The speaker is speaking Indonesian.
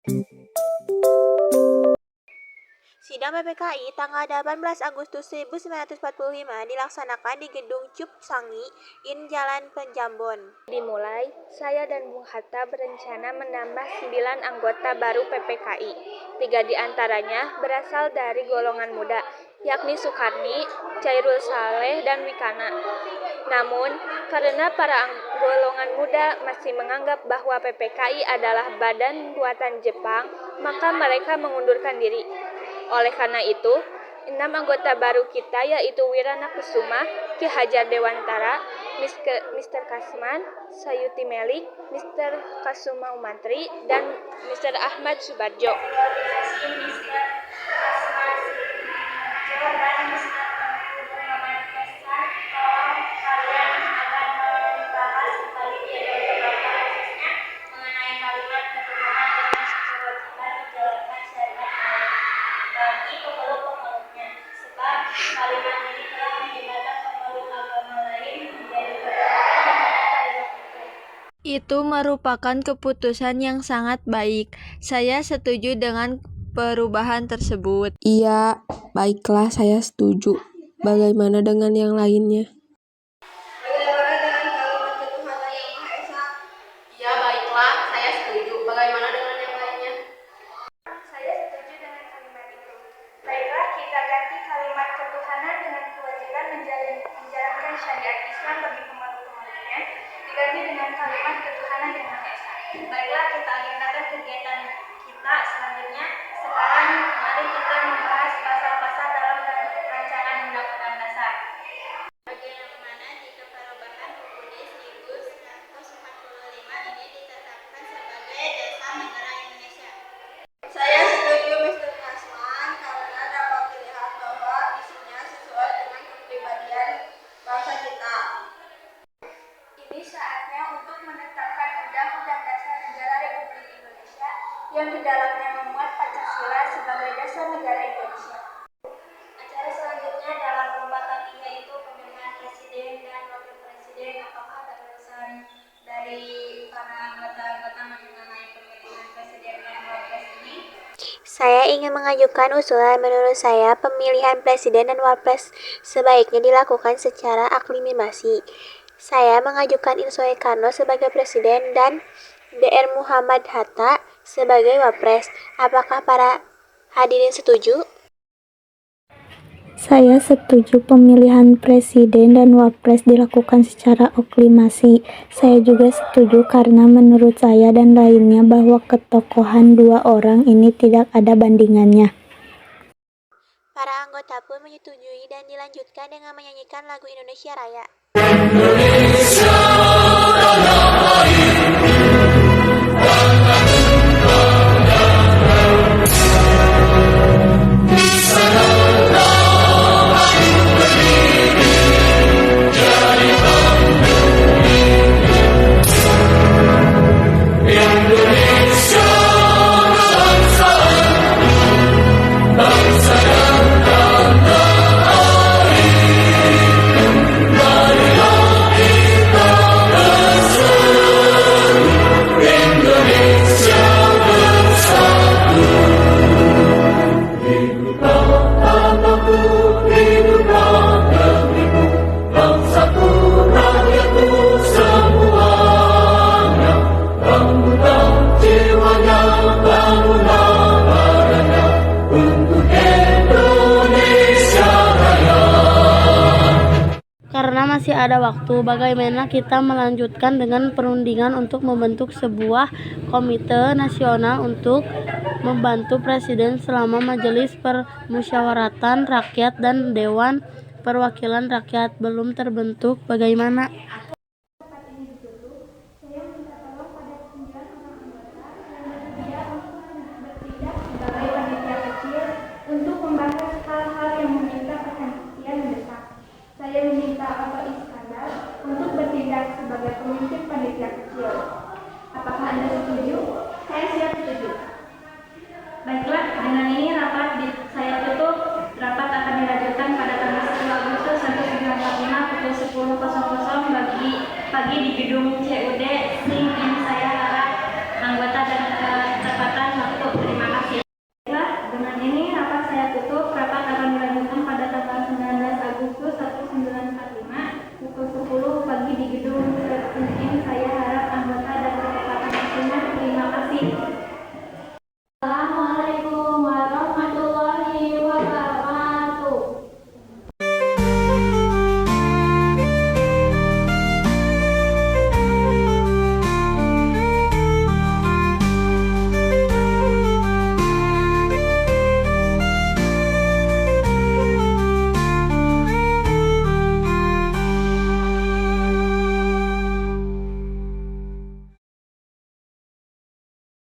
Sidang PPKI tanggal 18 Agustus 1945 dilaksanakan di Gedung Cup Sangi, In Jalan Penjambon. Dimulai, saya dan Bung Hatta berencana menambah 9 anggota baru PPKI. 3 di antaranya berasal dari golongan muda, yakni Sukarni, Chairul Saleh, dan Wikana. Namun, karena para golongan muda masih menganggap bahwa PPKI adalah badan buatan Jepang, maka mereka mengundurkan diri. Oleh karena itu, 6 anggota baru kita yaitu Wirana Kusuma, Ki Hajar Dewantara, Mr. Kasman, Sayuti Melik, Mr. Kasuma Umantri, dan Mr. Ahmad Subardjo. Itu merupakan keputusan yang sangat baik. Saya setuju dengan perubahan tersebut. Iya, baiklah, saya setuju. Bagaimana dengan yang lainnya? Bagaimana dengan kalimat ketuhanan yang Maha Esa? Ya, baiklah, saya setuju. Bagaimana dengan yang lainnya? Saya setuju dengan kalimat itu. Baiklah, kita ganti kalimat ketuhanan dengan kewajiban menjalankan syariat Islam bagi pemeluk-pemeluknya, diganti dengan kalimat ketuhanan yang Maha Esa. Baiklah, kita agendakan kegiatan kita selanjutnya. Sekarang, mari kita membahas pasal-pasal dalam rancangan Undang-Undang Dasar. Bagaimana jika perubahan UUD 1945 ini ditetapkan sebagai dasar negara Indonesia? Saya setuju Mr. Kasman karena dapat dilihat bahwa isinya sesuai dengan kepribadian bangsa kita. Ini saatnya untuk menetapkan Undang-Undang Dasar Negara Republik Indonesia yang di dalamnya memuat Pancasila sebagai dasar negara Indonesia. Acara selanjutnya dalam perlambatan yaitu pemilihan presiden dan wakil presiden. Apakah ada urusan dari para anggota-anggota mengenai pemilihan presiden dan wakil ini? Saya ingin mengajukan usulan. Menurut saya, pemilihan presiden dan wapres sebaiknya dilakukan secara aklimasi. Saya mengajukan Insoe Karno sebagai presiden dan Dr. Muhammad Hatta sebagai wapres. Apakah para hadirin setuju? Saya setuju pemilihan presiden dan wapres dilakukan secara aklimasi. Saya juga setuju karena menurut saya dan lainnya bahwa ketokohan 2 orang ini tidak ada bandingannya. Para anggota pun menyetujui dan dilanjutkan dengan menyanyikan lagu Indonesia Raya. Karena masih ada waktu, bagaimana kita melanjutkan dengan perundingan untuk membentuk sebuah komite nasional untuk membantu presiden selama Majelis Permusyawaratan Rakyat dan Dewan Perwakilan Rakyat belum terbentuk. Bagaimana?